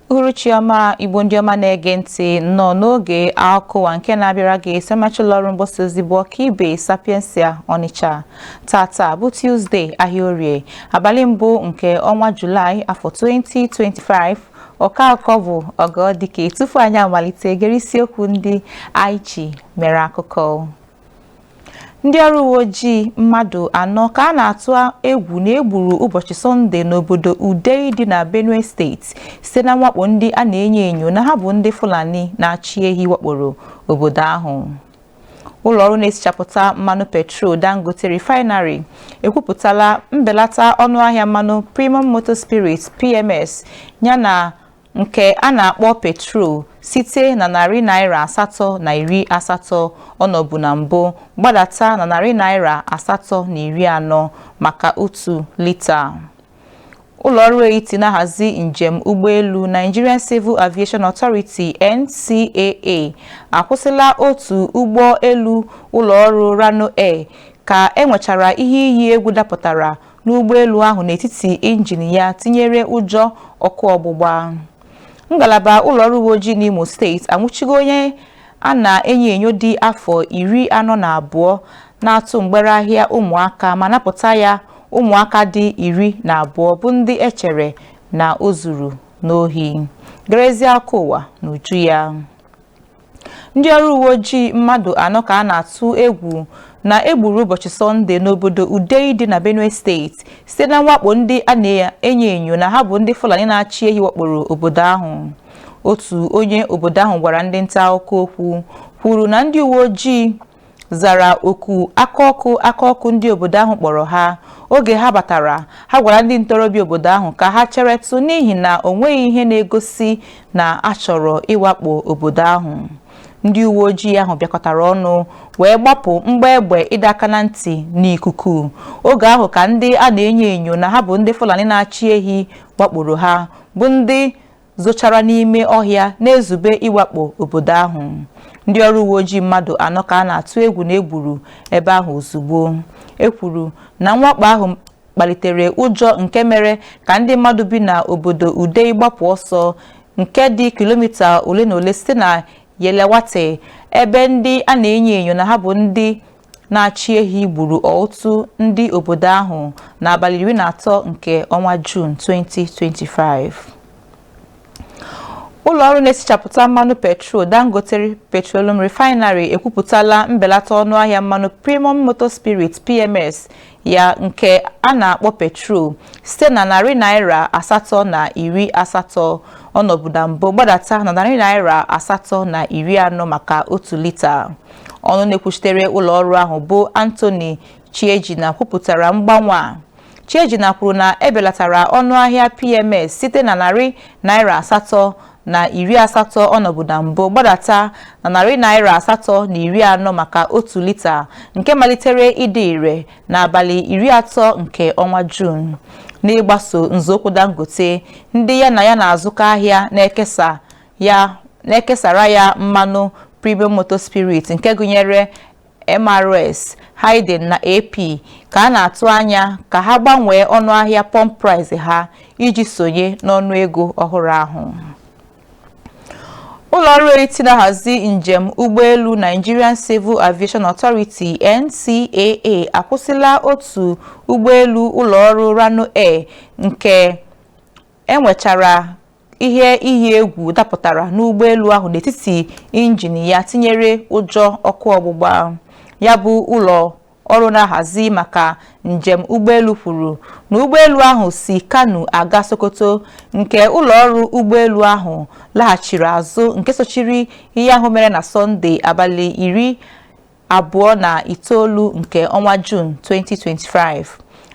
Uhuruchioma Igbo ndị ọma na-ege ntị nọ n'oge akụwa nke na-abịara gị semachụlọ ọrụ mgbasa ozi bụ Ọkaibe Sapiensia Onitsha. Tata bụ Tuesday ahịa Orie, abalị mbụ nke ọnwa Julaị afọ 2025. Ọkaakọ bụ Ọgọdike. Tupu anyị amalite gere isiokwu ndị anyị mere akụkọ. Ndị ọrụ uwe ojii mmadụ anọ ka a na-atụ egwu na egburu ụbọchị Sọnde n'obodo Udei dị na Benue State site na mwakpo ndị a na-enyo enyo na ha bụ ndị Fulani na-achị ehi wakporo obodo ahụ. Ụlọ ọrụ na-esichapụta mmanụ Petrol Dangote Refinery ekwupụtala mbelata ọnụahịa mmanụ Premium Motor Spirit (PMS) yana nke a na-akpọ Petrol site na Naira880 ọnọbụ na mbụ gbadata na Naira840 maka otu lita. Ụlọ ọrụ etiti na-ahazi njem ụgbọelu Nigerian Civil Aviation Authority (NCAA) akwụsịla otu ụgbọelu ụlọ ọrụ Rano Air ka enwechara ihe iyi egwu dapụtara n'ụgbọelu ahụ n'etiti injin ya tinyere ụjọ ọkụ ọgbụgba. Ngalaba ụlọ ọrụ uwe ojii n'Imo State anwụchigo onye a na-enyo enyo dị afọ 42 na-atụ mgbere ahịa ụmụaka ma napụta ya ụmụaka dị 12 bụ ndị echere na o zuru n'ohi. Gerezie akụwa n'uju ya. Ndị ọrụ uwe ojii mmadụ anọ ka a na-atụ egwu na egburu ụbọchị Sọnde n'obodo Udei dị na Benue State site na mwakpo ndị a na-enyo enyo na ha bụ ndị Fulani na-achị ehi wakporo obodo ahụ. Otu onye obodo ahụ gwara ndị nta akụkọ okwu kwuru na ndị uwe ojii zara oku aka ọkụ ndị obodo ahụ kpọrọ ha oge ha batara. Ha gwara ndị ntorobịa obodo ahụ ka ha cheretụ n'ihi na o nweghị ihe na-egosi na a chọrọ ịwakpo obodo ahụ. Ndị uwe ojii ahụ bịakọtara ọnụ wee gbapụ mgba egbe ịdọ aka na ntị n'ikuku. Oge ahụ ka ndị a na-enyo enyo na ha bụ ndị Fulani na-achị ehi wakporo ha bụ ndị zochara n'ime ọhịa na-ezube ịwakpo obodo ahụ. Ndị ọrụ uwe ojii mmadụ anọ ka a na-atụ egwu na egburu ebe ahụ ozugbo. E kwuru na mwakpo ahụ kpalitere ụjọ nke mere ka ndị mmadụ bi na obodo Udei gbapụ ọsọ nke dị kilomita ole na ole site na Yelewate, ebe ndị a na-enyo enyo na ha bụ ndị na-achị ehi gburu otu ndị obodo ahụ n'abalị 13 nke ọnwa June 2025. Ụlọ ọrụ na-esichapụta mmanụ Petrol Dangote Petroleum Refinery ekwupụtala mbelata ọnụahịa mmanụ Premium Motor Spirit (PMS) ya nke a na-akpọ Petrol site na Naira880 ọnọbụ na mbụ gbadata na Naira840 maka otu lita. Ọnụ na-ekwuchitere ụlọ ọrụ ahụ bụ Anthony Chiejina kwupụtara mgbanwe a. Chiejina kwuru na ebelatara ọnụahịa PMS site na Naira880 ọnọbụ na mbụ gbadata na Naira840 maka otu lita nke malitere ịdị ire n'abalị 30 nke ọnwa June. N'ịgbaso nzọụkwụ Dangote, ndị ya na ya na-azụkọ ahịa na-ekesara ya mmanụ Premium Motor Spirit nke gụnyere MRS, Hayden na AP ka a na-atụ anya ka ha gbanwee ọnụahịa pump price ha iji sonye n'ọnụego ọhụrụ ahụ. Ụlọ ọrụ etiti na-ahazi njem ụgbọelu Nigerian Civil Aviation Authority (NCAA) akwụsịla otu ụgbọelu ụlọ ọrụ Rano Air nke enwechara ihe iyi egwu dapụtara n'ụgbọelu ahụ n'etiti injin ya tinyere ụjọ ọkụ ọgbụgba. Ya bụ ụlọ ọrụ na-ahazi maka njem ụgbọelu kwuru na ụgbọelu ahụ si Kano aga Sokoto nke ụlọ ọrụ ụgbọelu ahụ laghachiri azụ nke sochiri ihe ahụ mere na Sọnde abalị 29 nke ọnwa June 2025.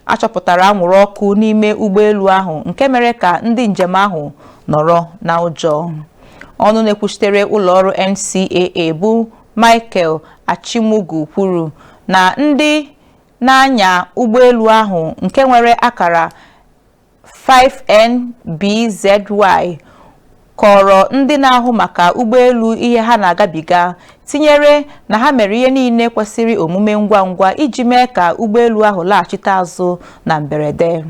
Achọpụtara anwụrụ ọkụ n'ime ụgbọelu ahụ nke mere ka ndị njem ahụ nọrọ na ụjọ. Ọnụ na-ekwuchitere ụlọ ọrụ NCAA bụ Michael Achimugu kwuru na ndị na-anya ụgbọelu ahụ nke nwere akara 5NBZY kọrọ ndị na-ahụ maka ụgbọelu ihe ha na-agabiga tinyere na ha mere ihe niile kwesịrị omume ngwa ngwa iji mee ka ụgbọelu ahụ laghachite azụ na mberede.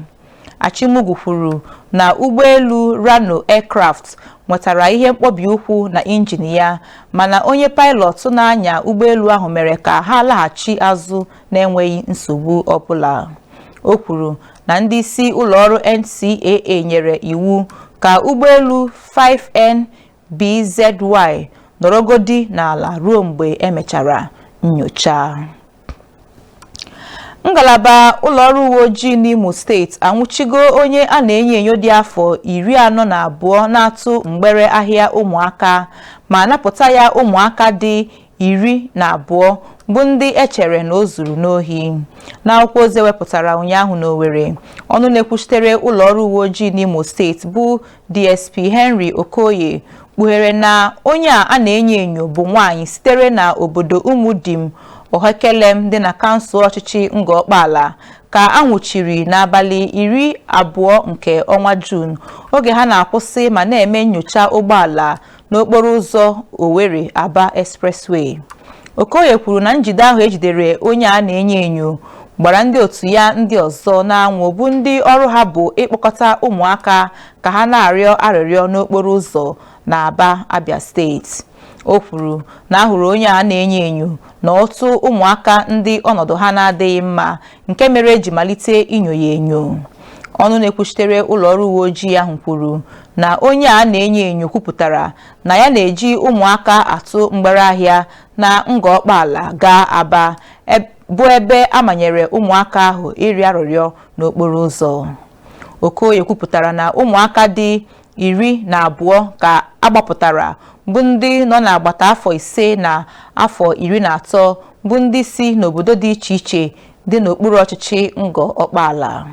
Achimugwu kwuru na ụgbọelu Rano Aircraft nwetara ihe mkpọbi ụkwụ na injin ya, mana onye pilot na-anya ụgbọelu ahụ mere ka ha laghachi azụ na-enweghị nsogbu ọbụla. O kwuru na ndị isi ụlọọrụ NCAA nyere iwu ka ụgbọelu 5NBZY nọrọgodi n'ala ruo mgbe emechara nnyocha. Ngalaba ụlọọrụ uwe ojii n'Imo State anwụchigo onye a na-enyo enyo dị afọ 42 na-atụ mgbere ahịa ụmụaka ma napụta ya ụmụaka dị 12 bụ ndị echere na o zuru n'ohi. N'akwụkwọ ozi wepụtara ụnyaahụ n'Owerri, ọnụ na-ekwuchitere ụlọọrụ uwe ojii n'Imo State bụ DSP Henry Okoye kpughere na onye a na-enyo enyo bụ nwaanyị sitere na obodo Umudim Ohekelem dị na kansụl ọchịchị Ngọkpala ka a nwụchiri n'abalị 20 nke ọnwa Juun oge ha na-akwụsị ma na-eme nnyocha ụgbọala n'okporo ụzọ Owerri Aba Expressway. Okoye kwuru na njide ahụ ejidere onye a na-enyo enyo gbara ndị otu ya ndị ọzọ n'anwụ bụ ndị ọrụ ha bụ ịkpọkọta ụmụaka ka ha na-arịọ arịrịọ n'okporo ụzọ na Aba, Abia Steeti. O kwuru na ahụrụ onye a na-enyo enyo na otu ụmụaka ndị ọnọdụ ha na-adịghị mma nke mere eji malite inyo ya enyo. Ọnụ na-ekwuchitere ụlọọrụ uwe ojii ahụ kwuru na onye a na-enyo enyo kwupụtara na ya na-eji ụmụaka atụ mgbere ahịa na Ngọkpala gaa Aba bụ ebe amanyere ụmụaka ahụ ịrịọ arịrịọ n'okporo ụzọ. Okoye kwupụtara na ụmụaka dị 12 ka agbapụtara bụ ndị nọ n'agbata afọ 5 na afọ 13 bụ ndị si n'obodo dị iche iche dị n'okpuru ọchịchị Ngọkpala.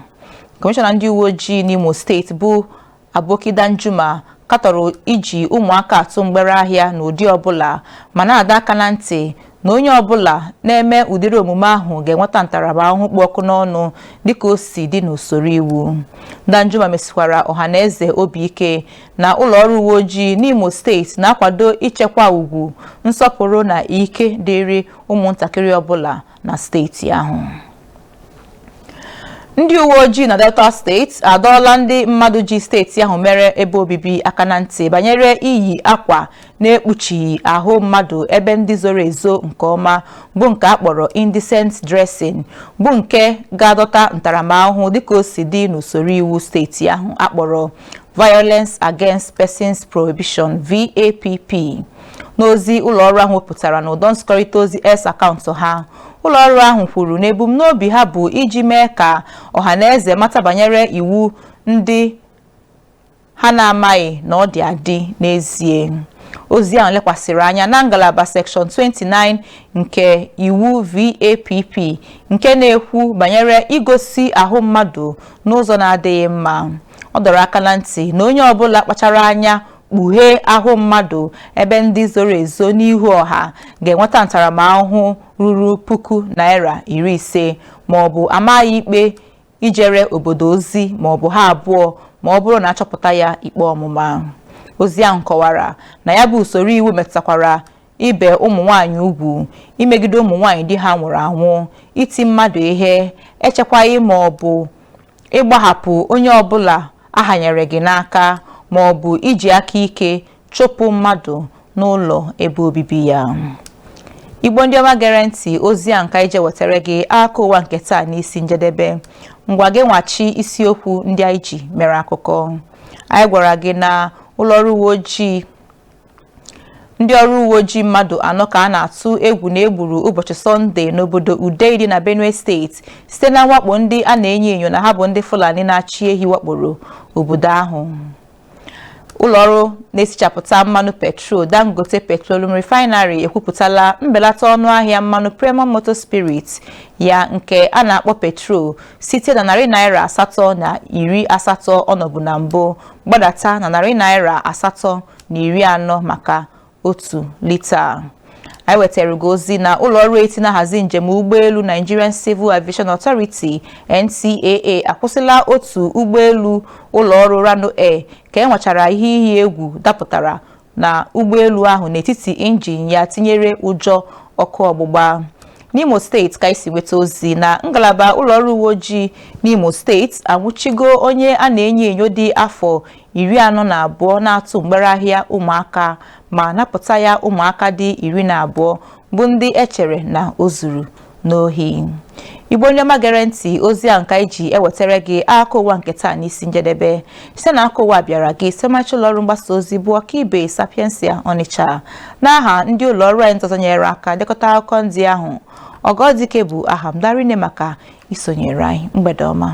Kọmishọna ndị uwe ojii n'Imo Steeti bụ Aboki Danjuma katọrọ iji ụmụaka atụ mgbere ahịa n'ụdị ọbụla ma na-adọ aka na ntị na onye ọbụla na-eme ụdịrị omume ahụ ga-enweta ntaramahụhụ kpụ ọkụ n'ọnụ dịka o si dị n'usoro iwu. Danjuma mesikwara ọhaneze obi ike na ụlọọrụ uwe ojii n'Imo Steeti na-akwado ichekwa ugwu, nsọpụrụ na ike dịrị ụmụntakịrị ọbụla na steeti ahụ. Ndị uwe ojii na Delta Steeti adọọla ndị mmadụ ji steeti ahụ mere ebe obibi aka na ntị banyere iyi akwa na-ekpuchighị ahụ mmadụ ebe ndị zoro ezo nke ọma bụ nke akpọrọ indecent dressing, bụ nke ga-adọta ntaramahụhụ dịka o si dị n'usoro iwu steeti ahụ akpọrọ Violence Against Persons Prohibition VAPP. N'ozi ụlọọrụ ahụ wepụtara n'ụdọ nzikọrịta ozi S akaụntụ ha, ụlọọrụ ahụ kwuru na ebumnobi ha bụ iji mee ka ọhaneze mata banyere iwu ndị ha na-amaghị na ọ dị adị n'ezie. Ozi ahụ lekwasịrị anya na ngalaba Section 29 nke iwu VAPP nke na-ekwu banyere igosi ahụ mmadụ n'ụzọ na-adịghị mma. Ọ dọrọ aka na ntị na onye ọbụla kpachara anya kpughee ahụ mmadụ ebe ndị zoro ezo n'ihu ọha ga-enweta ntaramahụhụ ruru ₦50,000 ma ọ bụ amaghị ikpe ijere obodo ozi ma ọ bụ ha abụọ ma ọ bụrụ na achọpụta ya ikpe ọmụma. Ozi ahụ kọwara na ya bụ usoro iwu metụtakwara ibe ụmụ nwanyị ugwu, imegide ụmụ nwanyị di ha nwụrụ anwụ, iti mmadụ ihe, echekwaghị ma ọ bụ ịgbahapụ onye ọbụla ahanyere gị n'aka ma ọ bụ iji aka ike chụpụ mmadụ n'ụlọ ebe obibi ya. Igbo ndị ọma gere ntị, ozi a nka ije wetara gị aka ụwa nke taa n'isi njedebe. Ngwa gị nwachi isiokwu ndị anyị ji mere akụkọ. Anyị gwara gị na ụlọọrụ uwe ojii ndị ọrụ uwe ojii mmadụ 4 ka a na-atụ egwu na egburu ụbọchị Sọnde n'obodo Udei dị na Benue State site na mwakpo ndị a na-enyo enyo na ha bụ ndị Fulani na-achị ehi wakporo obodo ahụ. Ụlọọrụ na-esichapụta mmanụ petrol Dangote Refinery ekwupụtala mbelata ọnụahịa mmanụ premium motor spirit ya nke a na-akpọ petrol site na $880 ọnọbụ na mbụ gbadata na $840 maka otu lita. Anyị wetara gị ozi na ụlọọrụ eti na-ahazi njem ụgbọelu Nigerian Civil Aviation Authority NCAA akwụsịla otu ụgbọelu ụlọọrụ Rano Air ka enwechara ihe iyi egwu dapụtara na ụgbọelu ahụ n'etiti injin ya tinyere ụjọ ọkụ ọgbụgba. n'Imo State ka isi weta ozi na ngalaba ụlọọrụ uwe ojii n'Imo State anwụchigo onye a na-enyo enyo dị afọ 42 na-atụ mgbere ahịa ụmụaka ma napụta ya ụmụaka dị 12 bụ ndị echere na o zuru n'ohi. Igbo ndị ọma gere ntị, ozi a nka iji ewetara gị akụkọ ụwa nke taa n'isi njedebe site na akụkọ ụwa bịara gị site ụlọọrụ mgbasa ozi bụ Ọkaibe Sapiensia Onitsha n'aha ndị ụlọọrụ anyị ntọzọnyere aka dekọta akụkọ ndị ahụ. Ọgọdike bụ aha m darine maka isonyere anyị. Mgbede ọma.